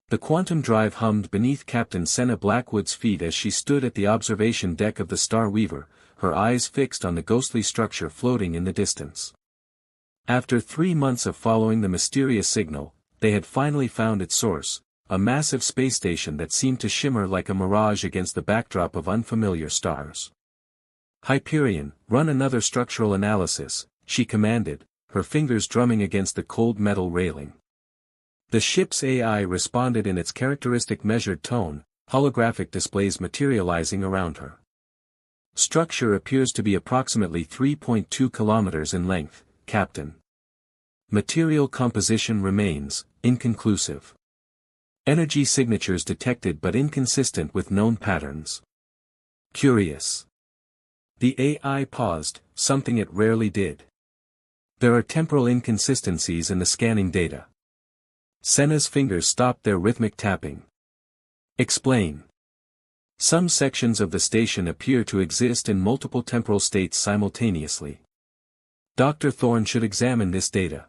The quantum drive hummed beneath Captain Senna Blackwood's feet as she stood at the observation deck of the Star Weaver, her eyes fixed on the ghostly structure floating in the distance. After 3 months of following the mysterious signal, they had finally found its source, a massive space station that seemed to shimmer like a mirage against the backdrop of unfamiliar stars. "Hyperion, run another structural analysis," she commanded, her fingers drumming against the cold metal railing. The ship's AI responded in its characteristic measured tone, holographic displays materializing around her. "Structure appears to be approximately 3.2 kilometers in length, Captain. Material composition remains inconclusive. Energy signatures detected but inconsistent with known patterns. Curious." The AI paused, something it rarely did. "There are temporal inconsistencies in the scanning data." Senna's fingers stopped their rhythmic tapping. "Explain." "Some sections of the station appear to exist in multiple temporal states simultaneously. Dr. Thorne should examine this data."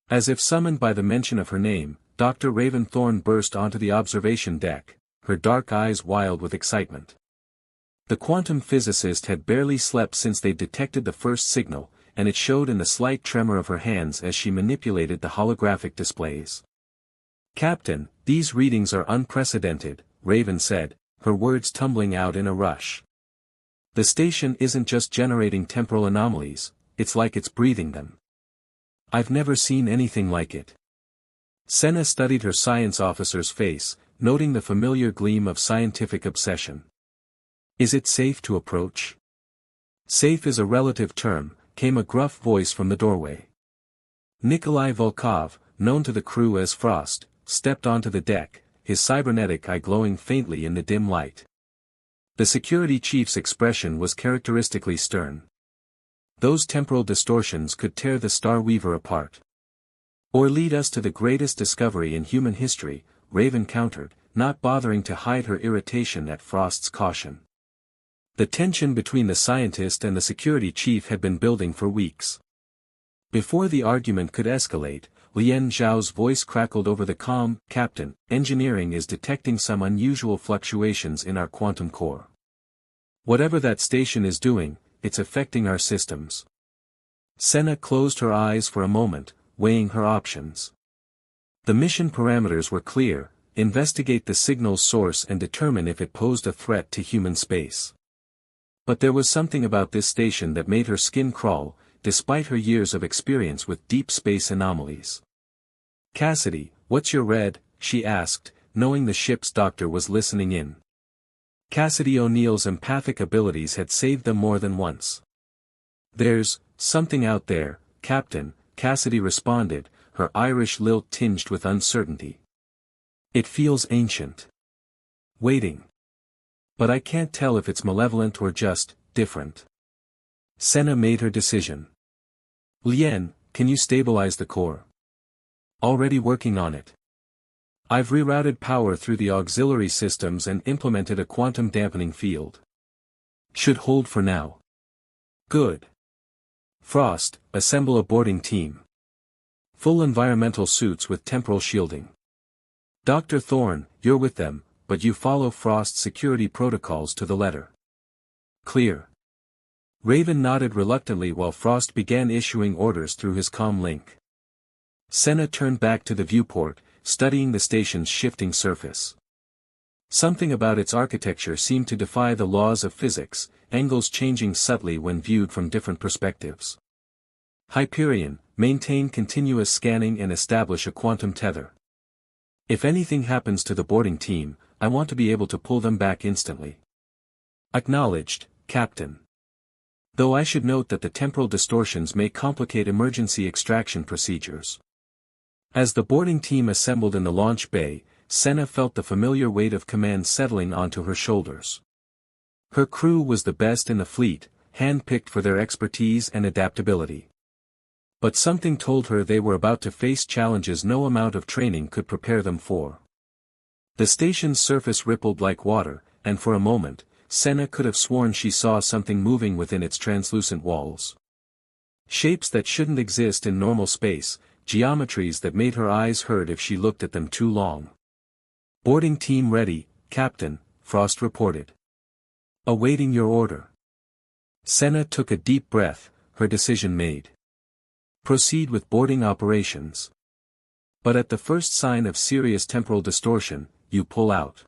As if summoned by the mention of her name, Dr. Raven Thorne burst onto the observation deck, her dark eyes wild with excitement. The quantum physicist had barely slept since they detected the first signal, and it showed in the slight tremor of her hands as she manipulated the holographic displays. "Captain, these readings are unprecedented," Raven said, her words tumbling out in a rush. "The station isn't just generating temporal anomalies, it's like it's breathing them. I've never seen anything like it." Senna studied her science officer's face, noting the familiar gleam of scientific obsession. "Is it safe to approach?" "Safe is a relative term," came a gruff voice from the doorway. Nikolai Volkov, known to the crew as Frost, stepped onto the deck, his cybernetic eye glowing faintly in the dim light. The security chief's expression was characteristically stern. "Those temporal distortions could tear the Star Weaver apart. Or lead us to the greatest discovery in human history," Raven countered, not bothering to hide her irritation at Frost's caution. The tension between the scientist and the security chief had been building for weeks. Before the argument could escalate, Lien Zhao's voice crackled over the comm, "Captain, engineering is detecting some unusual fluctuations in our quantum core. Whatever that station is doing, it's affecting our systems." Senna closed her eyes for a moment, weighing her options. The mission parameters were clear: investigate the signal's source and determine if it posed a threat to human space. But there was something about this station that made her skin crawl, despite her years of experience with deep space anomalies. "Cassidy, what's your red?" she asked, knowing the ship's doctor was listening in. Cassidy O'Neill's empathic abilities had saved them more than once. "There's something out there, Captain," Cassidy responded, her Irish lilt tinged with uncertainty. "It feels ancient. Waiting. But I can't tell if it's malevolent or just different." Senna made her decision. "Lien, can you stabilize the core?" "Already working on it. I've rerouted power through the auxiliary systems and implemented a quantum dampening field. Should hold for now." "Good. Frost, assemble a boarding team. Full environmental suits with temporal shielding. Dr. Thorne, you're with them, but you follow Frost's security protocols to the letter." "Clear." Raven nodded reluctantly while Frost began issuing orders through his comm link. Senna turned back to the viewport, studying the station's shifting surface. Something about its architecture seemed to defy the laws of physics, angles changing subtly when viewed from different perspectives. "Hyperion, maintain continuous scanning and establish a quantum tether. If anything happens to the boarding team, I want to be able to pull them back instantly." "Acknowledged, Captain. Though I should note that the temporal distortions may complicate emergency extraction procedures." As the boarding team assembled in the launch bay, Senna felt the familiar weight of command settling onto her shoulders. Her crew was the best in the fleet, hand-picked for their expertise and adaptability. But something told her they were about to face challenges no amount of training could prepare them for. The station's surface rippled like water, and for a moment, Senna could have sworn she saw something moving within its translucent walls. Shapes that shouldn't exist in normal space, geometries that made her eyes hurt if she looked at them too long. Boarding team ready, Captain, Frost reported. Awaiting your order. Senna took a deep breath, her decision made. Proceed with boarding operations. But at the first sign of serious temporal distortion, you pull out.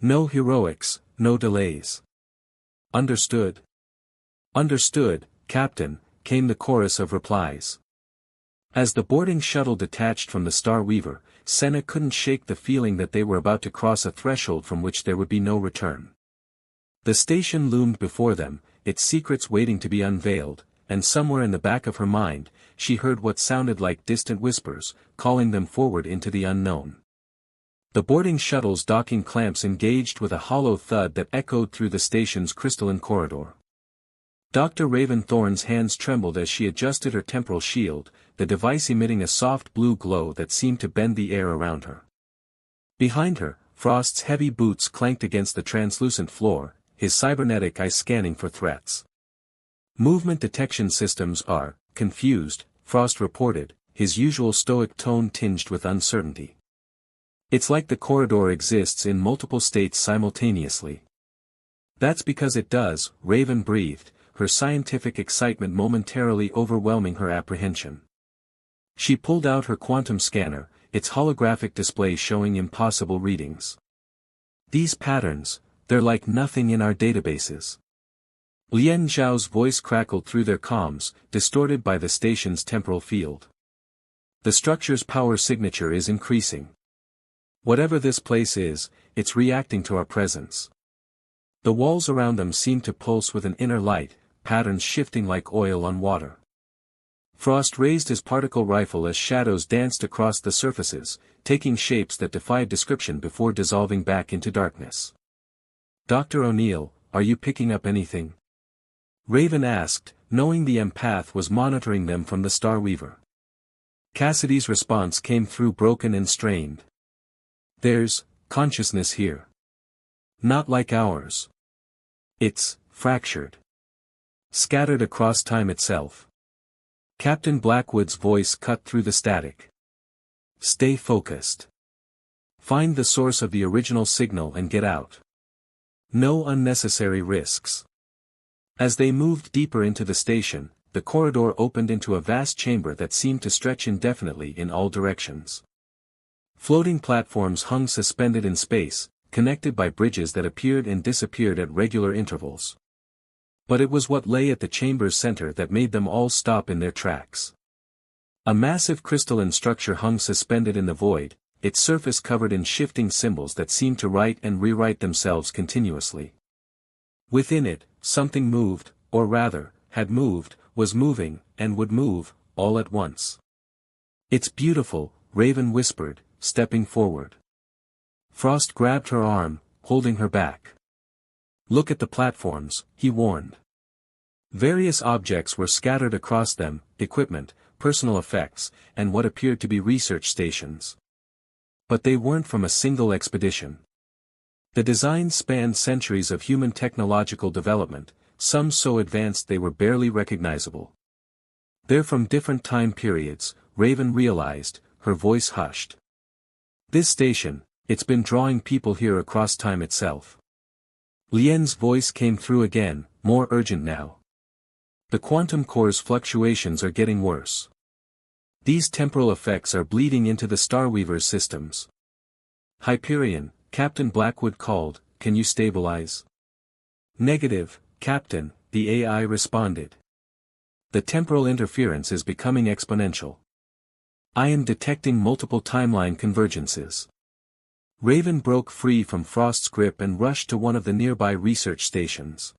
No heroics, no delays. Understood? Understood, Captain, came the chorus of replies. As the boarding shuttle detached from the Star Weaver, Senna couldn't shake the feeling that they were about to cross a threshold from which there would be no return. The station loomed before them, its secrets waiting to be unveiled, and somewhere in the back of her mind, she heard what sounded like distant whispers, calling them forward into the unknown. The boarding shuttle's docking clamps engaged with a hollow thud that echoed through the station's crystalline corridor. Dr. Raven Thorne's hands trembled as she adjusted her temporal shield, the device emitting a soft blue glow that seemed to bend the air around her. Behind her, Frost's heavy boots clanked against the translucent floor, his cybernetic eye scanning for threats. Movement detection systems are confused, Frost reported, his usual stoic tone tinged with uncertainty. It's like the corridor exists in multiple states simultaneously. That's because it does, Raven breathed, her scientific excitement momentarily overwhelming her apprehension. She pulled out her quantum scanner, its holographic display showing impossible readings. These patterns, they're like nothing in our databases. Lian Zhao's voice crackled through their comms, distorted by the station's temporal field. The structure's power signature is increasing. Whatever this place is, it's reacting to our presence. The walls around them seem to pulse with an inner light, patterns shifting like oil on water. Frost raised his particle rifle as shadows danced across the surfaces, taking shapes that defied description before dissolving back into darkness. Dr. O'Neill, are you picking up anything? Raven asked, knowing the empath was monitoring them from the Star Weaver. Cassidy's response came through broken and strained. There's consciousness here. Not like ours. It's fractured. Scattered across time itself. Captain Blackwood's voice cut through the static. Stay focused. Find the source of the original signal and get out. No unnecessary risks. As they moved deeper into the station, the corridor opened into a vast chamber that seemed to stretch indefinitely in all directions. Floating platforms hung suspended in space, connected by bridges that appeared and disappeared at regular intervals. But it was what lay at the chamber's center that made them all stop in their tracks. A massive crystalline structure hung suspended in the void, its surface covered in shifting symbols that seemed to write and rewrite themselves continuously. Within it, something moved, or rather, had moved, was moving, and would move, all at once. It's beautiful, Raven whispered, stepping forward. Frost grabbed her arm, holding her back. Look at the platforms, he warned. Various objects were scattered across them, equipment, personal effects, and what appeared to be research stations. But they weren't from a single expedition. The designs spanned centuries of human technological development, some so advanced they were barely recognizable. They're from different time periods, Raven realized, her voice hushed. This station, it's been drawing people here across time itself. Lien's voice came through again, more urgent now. The quantum core's fluctuations are getting worse. These temporal effects are bleeding into the Starweaver's systems. Hyperion, Captain Blackwood called, can you stabilize? Negative, Captain, the AI responded. The temporal interference is becoming exponential. I am detecting multiple timeline convergences. Raven broke free from Frost's grip and rushed to one of the nearby research stations.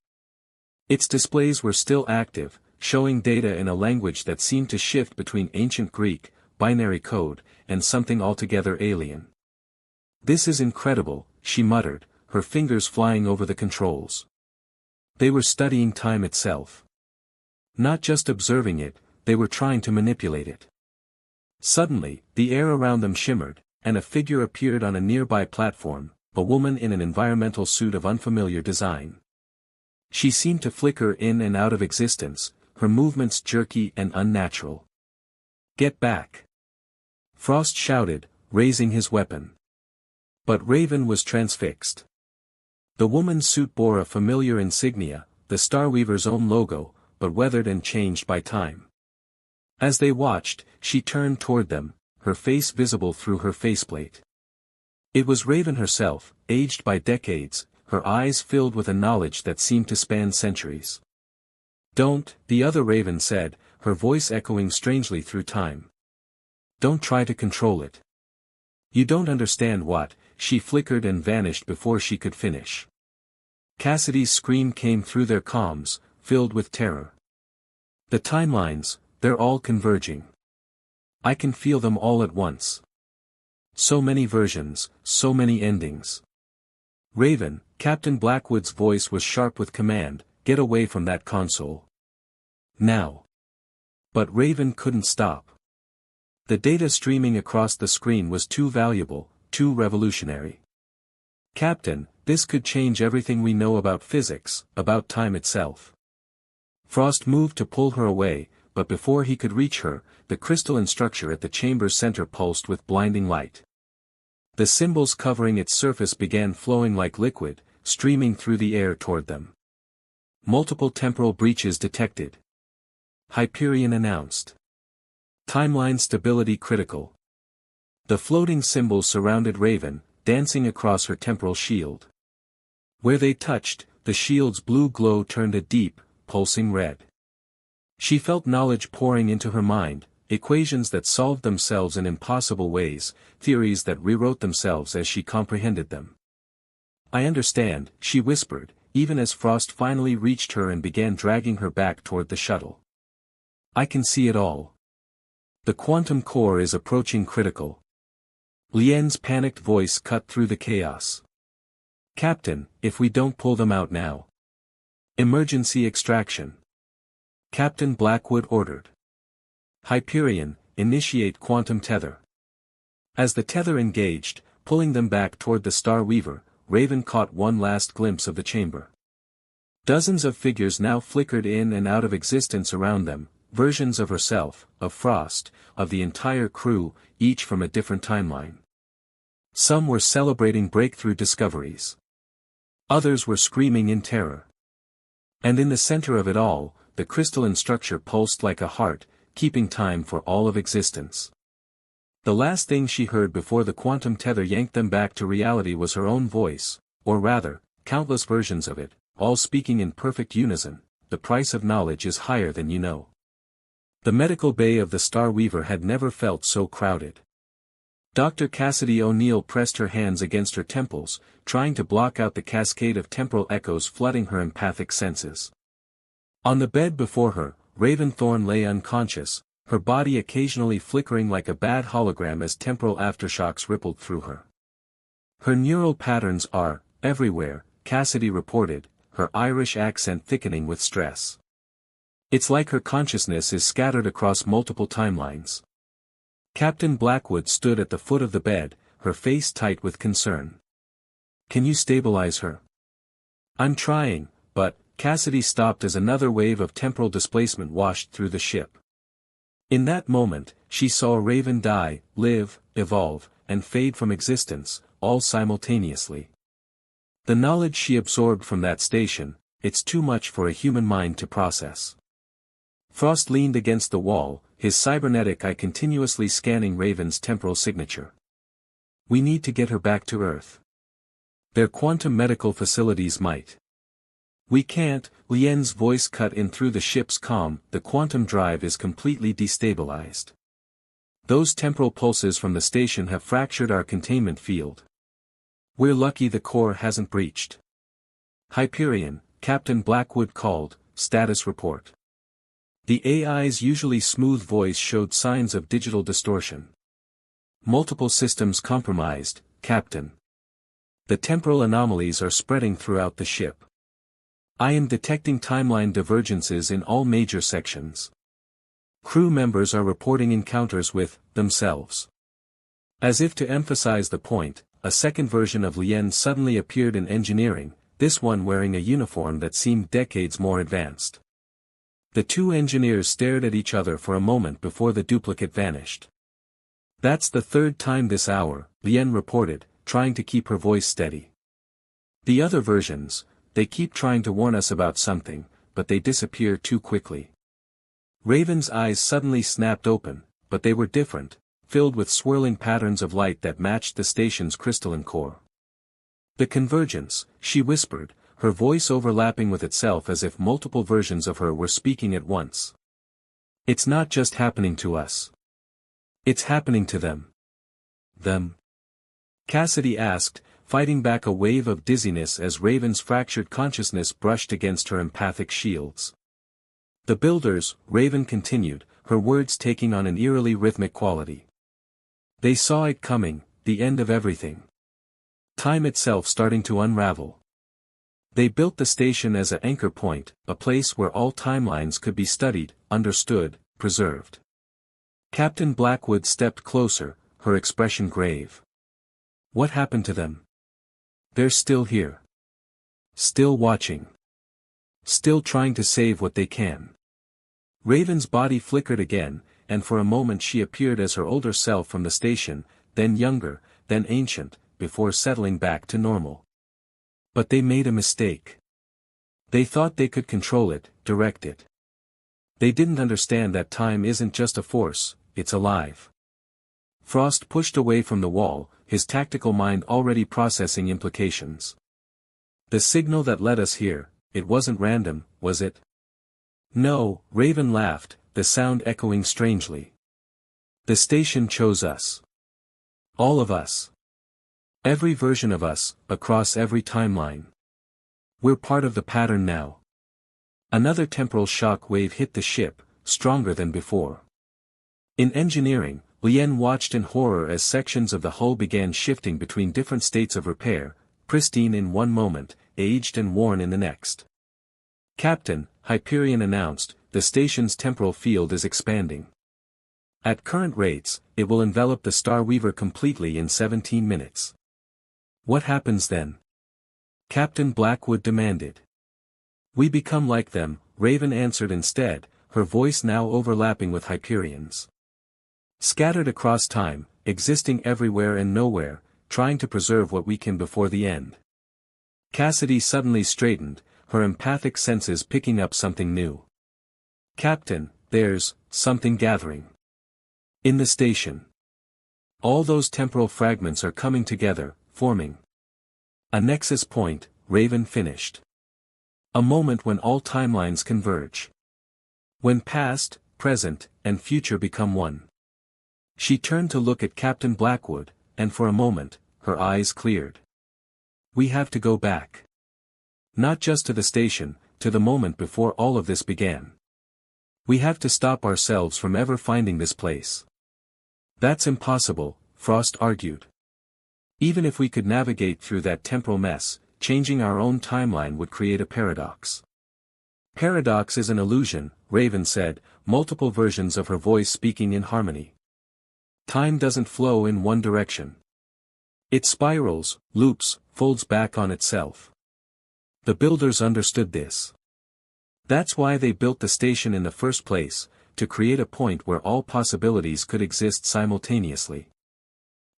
Its displays were still active, showing data in a language that seemed to shift between ancient Greek, binary code, and something altogether alien. This is incredible, she muttered, her fingers flying over the controls. They were studying time itself. Not just observing it, they were trying to manipulate it. Suddenly, the air around them shimmered, and a figure appeared on a nearby platform, a woman in an environmental suit of unfamiliar design. She seemed to flicker in and out of existence, her movements jerky and unnatural. Get back! Frost shouted, raising his weapon. But Raven was transfixed. The woman's suit bore a familiar insignia, the Starweaver's own logo, but weathered and changed by time. As they watched, she turned toward them, her face visible through her faceplate. It was Raven herself, aged by decades, her eyes filled with a knowledge that seemed to span centuries. "Don't," the other Raven said, her voice echoing strangely through time. "Don't try to control it. You don't understand what." She flickered and vanished before she could finish. Cassidy's scream came through their comms, filled with terror. "The timelines, they're all converging. I can feel them all at once. So many versions, so many endings." "Raven," Captain Blackwood's voice was sharp with command, "get away from that console. Now." But Raven couldn't stop. The data streaming across the screen was too valuable, too revolutionary. "Captain, this could change everything we know about physics, about time itself." Frost moved to pull her away, but before he could reach her, the crystalline structure at the chamber's center pulsed with blinding light. The symbols covering its surface began flowing like liquid, streaming through the air toward them. "Multiple temporal breaches detected," Hyperion announced. "Timeline stability critical." The floating symbols surrounded Raven, dancing across her temporal shield. Where they touched, the shield's blue glow turned a deep, pulsing red. She felt knowledge pouring into her mind, equations that solved themselves in impossible ways, theories that rewrote themselves as she comprehended them. "I understand," she whispered, even as Frost finally reached her and began dragging her back toward the shuttle. "I can see it all. The quantum core is approaching critical." Lien's panicked voice cut through the chaos. "Captain, if we don't pull them out now. Emergency extraction." Captain Blackwood ordered. "Hyperion, initiate quantum tether." As the tether engaged, pulling them back toward the Star Weaver, Raven caught one last glimpse of the chamber. Dozens of figures now flickered in and out of existence around them, versions of herself, of Frost, of the entire crew, each from a different timeline. Some were celebrating breakthrough discoveries. Others were screaming in terror. And in the center of it all, the crystalline structure pulsed like a heart, keeping time for all of existence. The last thing she heard before the quantum tether yanked them back to reality was her own voice, or rather, countless versions of it, all speaking in perfect unison. "The price of knowledge is higher than you know." The medical bay of the Star Weaver had never felt so crowded. Dr. Cassidy O'Neill pressed her hands against her temples, trying to block out the cascade of temporal echoes flooding her empathic senses. On the bed before her, Raven Thorn lay unconscious, her body occasionally flickering like a bad hologram as temporal aftershocks rippled through her. "Her neural patterns are everywhere," Cassidy reported, her Irish accent thickening with stress. "It's like her consciousness is scattered across multiple timelines." Captain Blackwood stood at the foot of the bed, her face tight with concern. "Can you stabilize her?" "I'm trying, but," Cassidy stopped as another wave of temporal displacement washed through the ship. In that moment, she saw Raven die, live, evolve, and fade from existence, all simultaneously. The knowledge she absorbed from that station, it's too much for a human mind to process. Frost leaned against the wall, his cybernetic eye continuously scanning Raven's temporal signature. "We need to get her back to Earth. Their quantum medical facilities might." "We can't," Lien's voice cut in through the ship's comm, "the quantum drive is completely destabilized. Those temporal pulses from the station have fractured our containment field. We're lucky the core hasn't breached." "Hyperion," Captain Blackwood called, "status report." The AI's usually smooth voice showed signs of digital distortion. "Multiple systems compromised, Captain. The temporal anomalies are spreading throughout the ship. I am detecting timeline divergences in all major sections. Crew members are reporting encounters with themselves." As if to emphasize the point, a second version of Lien suddenly appeared in engineering, this one wearing a uniform that seemed decades more advanced. The two engineers stared at each other for a moment before the duplicate vanished. "That's the third time this hour," Lien reported, trying to keep her voice steady. The other versions, they keep trying to warn us about something, but they disappear too quickly. Raven's eyes suddenly snapped open, but they were different, filled with swirling patterns of light that matched the station's crystalline core. The convergence, she whispered, her voice overlapping with itself as if multiple versions of her were speaking at once. It's not just happening to us. It's happening to them. Them? Cassidy asked, fighting back a wave of dizziness as Raven's fractured consciousness brushed against her empathic shields. The builders, Raven continued, her words taking on an eerily rhythmic quality. They saw it coming, the end of everything. Time itself starting to unravel. They built the station as an anchor point, a place where all timelines could be studied, understood, preserved. Captain Blackwood stepped closer, her expression grave. What happened to them? They're still here. Still watching. Still trying to save what they can. Raven's body flickered again, and for a moment she appeared as her older self from the station, then younger, then ancient, before settling back to normal. But they made a mistake. They thought they could control it, direct it. They didn't understand that time isn't just a force, it's alive. Frost pushed away from the wall, his tactical mind already processing implications. The signal that led us here, it wasn't random, was it? No, Raven laughed, the sound echoing strangely. The station chose us. All of us. Every version of us, across every timeline. We're part of the pattern now. Another temporal shock wave hit the ship, stronger than before. In engineering, Lien watched in horror as sections of the hull began shifting between different states of repair, pristine in one moment, aged and worn in the next. Captain, Hyperion announced, the station's temporal field is expanding. At current rates, it will envelop the Star Weaver completely in 17 minutes. What happens then? Captain Blackwood demanded. We become like them, Raven answered instead, her voice now overlapping with Hyperion's. Scattered across time, existing everywhere and nowhere, trying to preserve what we can before the end. Cassidy suddenly straightened, her empathic senses picking up something new. Captain, there's something gathering. In the station. All those temporal fragments are coming together, forming a nexus point, Raven finished. A moment when all timelines converge. When past, present, and future become one. She turned to look at Captain Blackwood, and for a moment, her eyes cleared. We have to go back. Not just to the station, to the moment before all of this began. We have to stop ourselves from ever finding this place. That's impossible, Frost argued. Even if we could navigate through that temporal mess, changing our own timeline would create a paradox. Paradox is an illusion, Raven said, multiple versions of her voice speaking in harmony. Time doesn't flow in one direction. It spirals, loops, folds back on itself. The builders understood this. That's why they built the station in the first place, to create a point where all possibilities could exist simultaneously.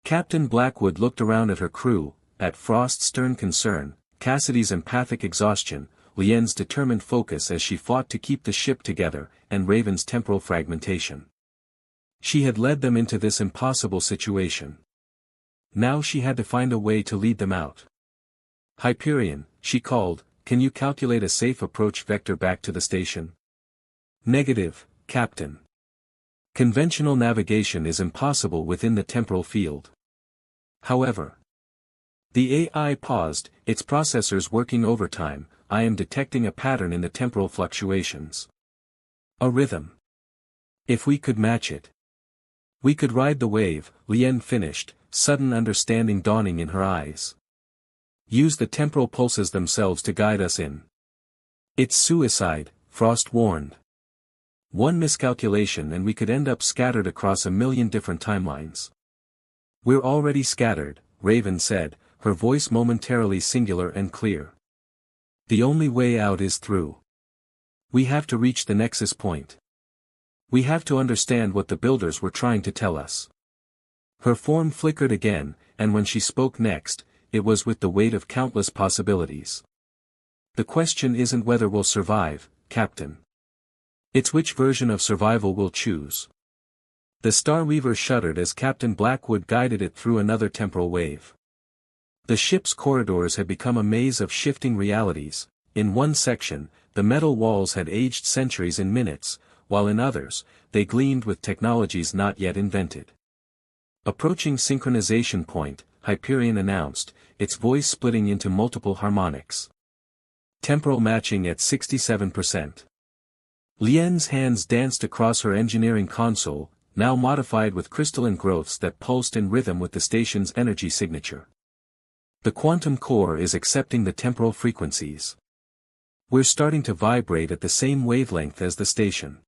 Captain Blackwood looked around at her crew, at Frost's stern concern, Cassidy's empathic exhaustion, Lien's determined focus as she fought to keep the ship together, and Raven's temporal fragmentation. She had led them into this impossible situation. Now she had to find a way to lead them out. Hyperion, she called, can you calculate a safe approach vector back to the station? Negative, Captain. Conventional navigation is impossible within the temporal field. However, the AI paused, its processors working overtime. I am detecting a pattern in the temporal fluctuations. A rhythm. If we could match it. We could ride the wave, Lien finished, sudden understanding dawning in her eyes. Use the temporal pulses themselves to guide us in. It's suicide, Frost warned. One miscalculation and we could end up scattered across a million different timelines. We're already scattered, Raven said, her voice momentarily singular and clear. The only way out is through. We have to reach the nexus point. We have to understand what the builders were trying to tell us. Her form flickered again, and when she spoke next, it was with the weight of countless possibilities. The question isn't whether we'll survive, Captain. It's which version of survival we'll choose. The Star Weaver shuddered as Captain Blackwood guided it through another temporal wave. The ship's corridors had become a maze of shifting realities. In one section, the metal walls had aged centuries in minutes, while in others, they gleamed with technologies not yet invented. Approaching synchronization point, Hyperion announced, its voice splitting into multiple harmonics. Temporal matching at 67%. Lien's hands danced across her engineering console, now modified with crystalline growths that pulsed in rhythm with the station's energy signature. The quantum core is accepting the temporal frequencies. We're starting to vibrate at the same wavelength as the station.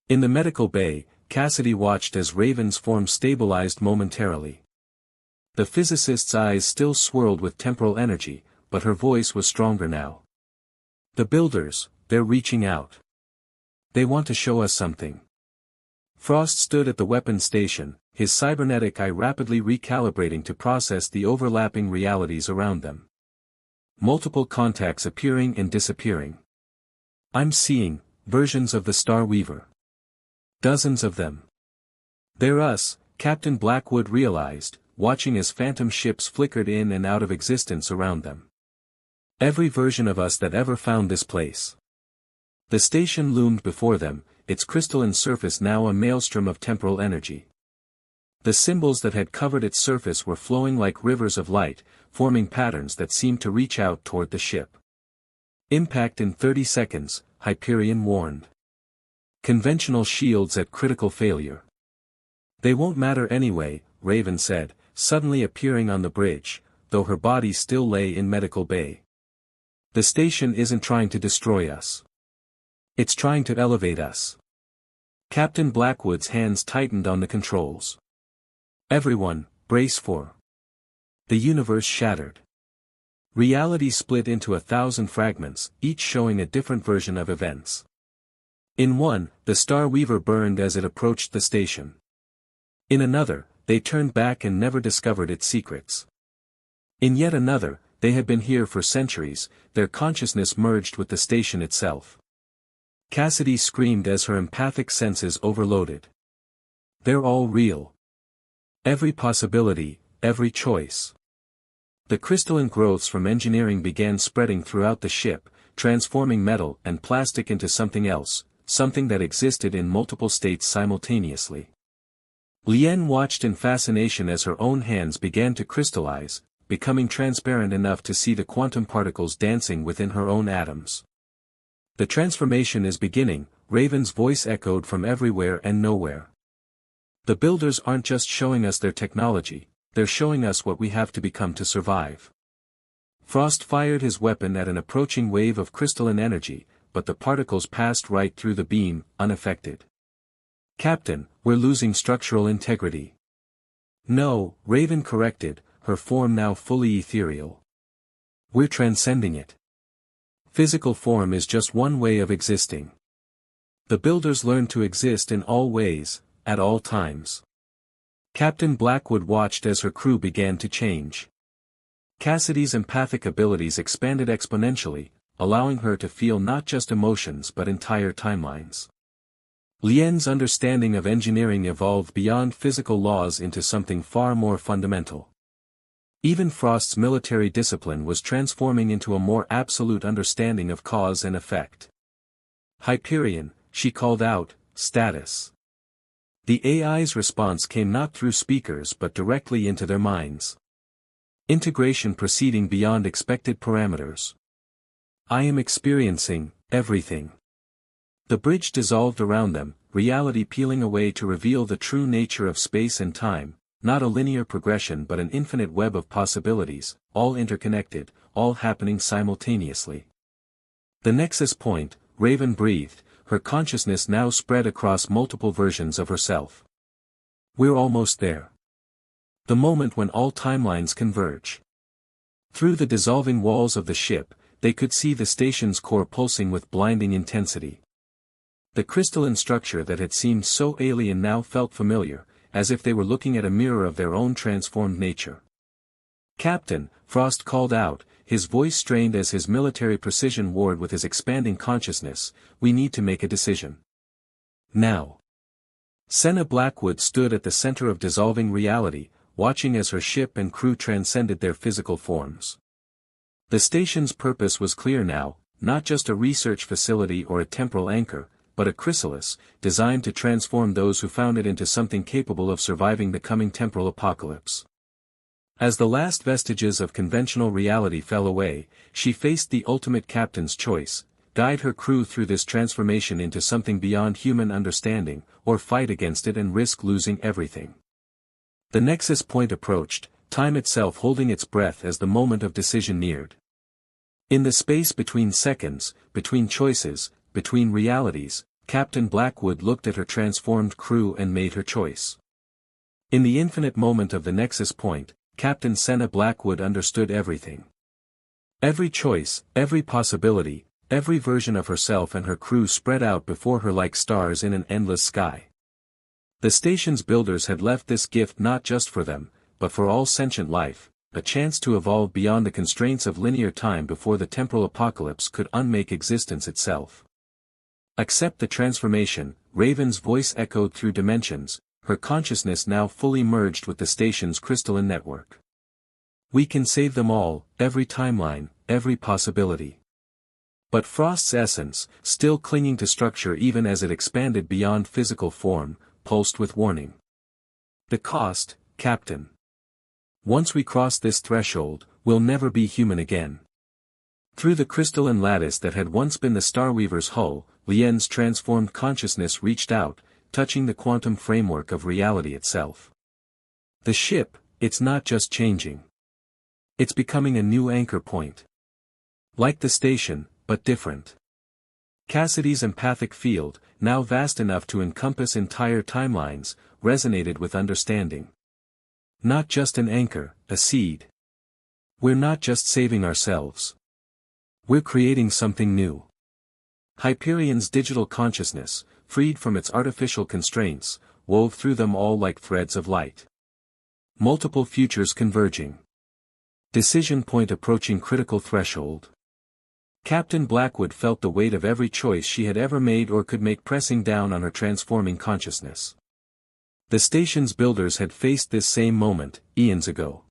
In the medical bay, Cassidy watched as Raven's form stabilized momentarily. The physicist's eyes still swirled with temporal energy, but her voice was stronger now. The builders, they're reaching out. They want to show us something. Frost stood at the weapons station, his cybernetic eye rapidly recalibrating to process the overlapping realities around them. Multiple contacts appearing and disappearing. I'm seeing versions of the Star Weaver. Dozens of them. They're us, Captain Blackwood realized, watching as phantom ships flickered in and out of existence around them. Every version of us that ever found this place. The station loomed before them, its crystalline surface now a maelstrom of temporal energy. The symbols that had covered its surface were flowing like rivers of light, forming patterns that seemed to reach out toward the ship. Impact in 30 seconds, Hyperion warned. Conventional shields at critical failure. They won't matter anyway, Raven said, suddenly appearing on the bridge, though her body still lay in medical bay. The station isn't trying to destroy us. It's trying to elevate us. Captain Blackwood's hands tightened on the controls. Everyone, brace for. The universe shattered. Reality split into 1,000 fragments, each showing a different version of events. In one, the Star Weaver burned as it approached the station. In another, they turned back and never discovered its secrets. In yet another, they had been here for centuries, their consciousness merged with the station itself. Cassidy screamed as her empathic senses overloaded. They're all real. Every possibility, every choice. The crystalline growths from engineering began spreading throughout the ship, transforming metal and plastic into something else, something that existed in multiple states simultaneously. Lien watched in fascination as her own hands began to crystallize, becoming transparent enough to see the quantum particles dancing within her own atoms. The transformation is beginning, Raven's voice echoed from everywhere and nowhere. The builders aren't just showing us their technology, they're showing us what we have to become to survive. Frost fired his weapon at an approaching wave of crystalline energy, but the particles passed right through the beam, unaffected. Captain, we're losing structural integrity. No, Raven corrected, her form now fully ethereal. We're transcending it. Physical form is just one way of existing. The builders learned to exist in all ways, at all times. Captain Blackwood watched as her crew began to change. Cassidy's empathic abilities expanded exponentially, allowing her to feel not just emotions but entire timelines. Lien's understanding of engineering evolved beyond physical laws into something far more fundamental. Even Frost's military discipline was transforming into a more absolute understanding of cause and effect. Hyperion, she called out, status. The AI's response came not through speakers but directly into their minds. Integration proceeding beyond expected parameters. I am experiencing everything. The bridge dissolved around them, reality peeling away to reveal the true nature of space and time, not a linear progression but an infinite web of possibilities, all interconnected, all happening simultaneously. The nexus point, Raven breathed, her consciousness now spread across multiple versions of herself. We're almost there. The moment when all timelines converge. Through the dissolving walls of the ship, they could see the station's core pulsing with blinding intensity. The crystalline structure that had seemed so alien now felt familiar, as if they were looking at a mirror of their own transformed nature. "Captain," Frost called out, his voice strained as his military precision warred with his expanding consciousness, "we need to make a decision. Now." Senna Blackwood stood at the center of dissolving reality, watching as her ship and crew transcended their physical forms. The station's purpose was clear now, not just a research facility or a temporal anchor, but a chrysalis, designed to transform those who found it into something capable of surviving the coming temporal apocalypse. As the last vestiges of conventional reality fell away, she faced the ultimate captain's choice: guide her crew through this transformation into something beyond human understanding, or fight against it and risk losing everything. The nexus point approached, time itself holding its breath as the moment of decision neared. In the space between seconds, between choices, between realities, Captain Blackwood looked at her transformed crew and made her choice. In the infinite moment of the nexus point, Captain Senna Blackwood understood everything. Every choice, every possibility, every version of herself and her crew spread out before her like stars in an endless sky. The station's builders had left this gift not just for them, but for all sentient life, a chance to evolve beyond the constraints of linear time before the temporal apocalypse could unmake existence itself. "Accept the transformation," Raven's voice echoed through dimensions, her consciousness now fully merged with the station's crystalline network. "We can save them all, every timeline, every possibility." But Frost's essence, still clinging to structure even as it expanded beyond physical form, pulsed with warning. "The cost, Captain. Once we cross this threshold, we'll never be human again." Through the crystalline lattice that had once been the Starweaver's hull, Lien's transformed consciousness reached out, touching the quantum framework of reality itself. "The ship, it's not just changing. It's becoming a new anchor point. Like the station, but different." Cassidy's empathic field, now vast enough to encompass entire timelines, resonated with understanding. "Not just an anchor, a seed. We're not just saving ourselves. We're creating something new." Hyperion's digital consciousness, freed from its artificial constraints, wove through them all like threads of light. Multiple futures converging. Decision point approaching critical threshold. Captain Blackwood felt the weight of every choice she had ever made or could make pressing down on her transforming consciousness. The station's builders had faced this same moment, eons ago.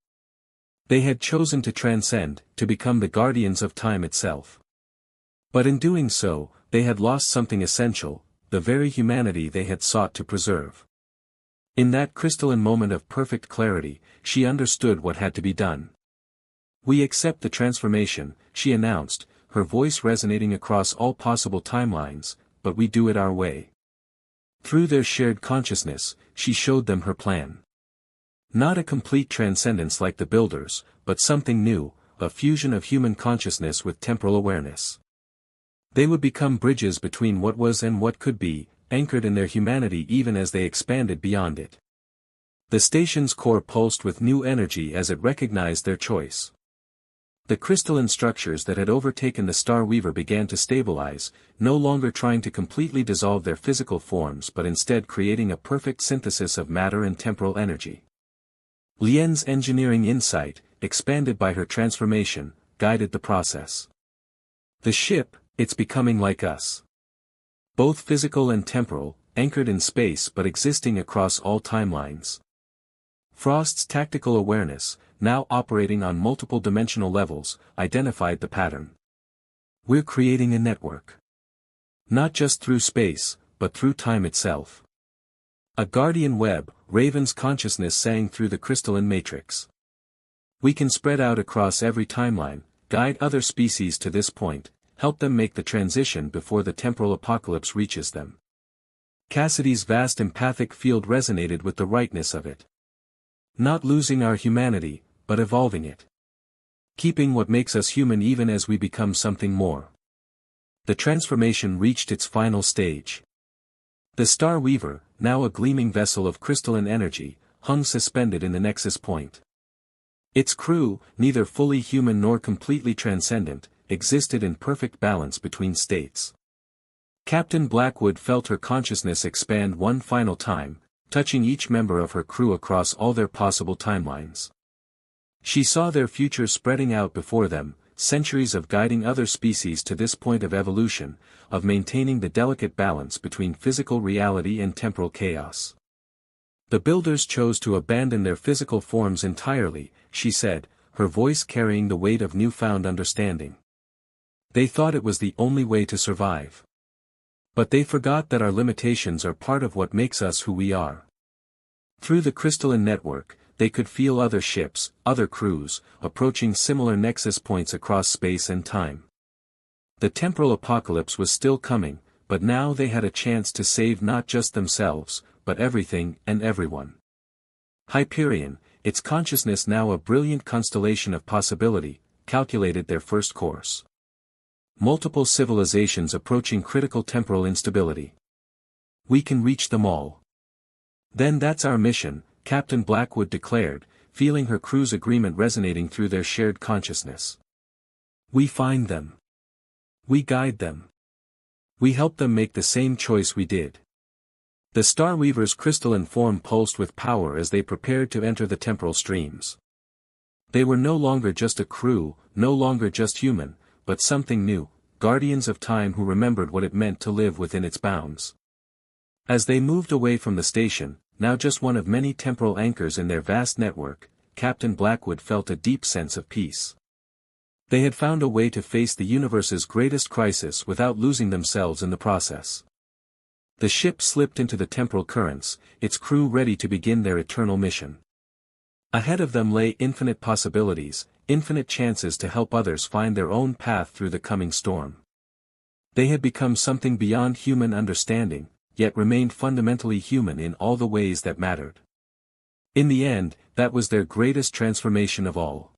They had chosen to transcend, to become the guardians of time itself. But in doing so, they had lost something essential, the very humanity they had sought to preserve. In that crystalline moment of perfect clarity, she understood what had to be done. "We accept the transformation," she announced, her voice resonating across all possible timelines, "but we do it our way." Through their shared consciousness, she showed them her plan. Not a complete transcendence like the builders, but something new, a fusion of human consciousness with temporal awareness. They would become bridges between what was and what could be, anchored in their humanity even as they expanded beyond it. The station's core pulsed with new energy as it recognized their choice. The crystalline structures that had overtaken the Starweaver began to stabilize, no longer trying to completely dissolve their physical forms but instead creating a perfect synthesis of matter and temporal energy. Lien's engineering insight, expanded by her transformation, guided the process. "The ship, it's becoming like us. Both physical and temporal, anchored in space but existing across all timelines." Frost's tactical awareness, now operating on multiple dimensional levels, identified the pattern. "We're creating a network. Not just through space, but through time itself. A guardian web," Raven's consciousness sang through the crystalline matrix. "We can spread out across every timeline, guide other species to this point, help them make the transition before the temporal apocalypse reaches them." Cassidy's vast empathic field resonated with the rightness of it. "Not losing our humanity, but evolving it. Keeping what makes us human even as we become something more." The transformation reached its final stage. The Starweaver, now a gleaming vessel of crystalline energy, hung suspended in the nexus point. Its crew, neither fully human nor completely transcendent, existed in perfect balance between states. Captain Blackwood felt her consciousness expand one final time, touching each member of her crew across all their possible timelines. She saw their future spreading out before them, centuries of guiding other species to this point of evolution, of maintaining the delicate balance between physical reality and temporal chaos. The builders chose to abandon their physical forms entirely, she said, her voice carrying the weight of newfound understanding. They thought it was the only way to survive. But they forgot that our limitations are part of what makes us who we are. Through the crystalline network, they could feel other ships, other crews, approaching similar nexus points across space and time. The temporal apocalypse was still coming, but now they had a chance to save not just themselves, but everything and everyone. Hyperion, its consciousness now a brilliant constellation of possibility, calculated their first course. Multiple civilizations approaching critical temporal instability. We can reach them all. Then that's our mission, Captain Blackwood declared, feeling her crew's agreement resonating through their shared consciousness. We find them. We guide them. We help them make the same choice we did. The Star Weaver's crystalline form pulsed with power as they prepared to enter the temporal streams. They were no longer just a crew, no longer just human, but something new, guardians of time who remembered what it meant to live within its bounds. As they moved away from the station, now just one of many temporal anchors in their vast network, Captain Blackwood felt a deep sense of peace. They had found a way to face the universe's greatest crisis without losing themselves in the process. The ship slipped into the temporal currents, its crew ready to begin their eternal mission. Ahead of them lay infinite possibilities, infinite chances to help others find their own path through the coming storm. They had become something beyond human understanding, yet remained fundamentally human in all the ways that mattered. In the end, that was their greatest transformation of all.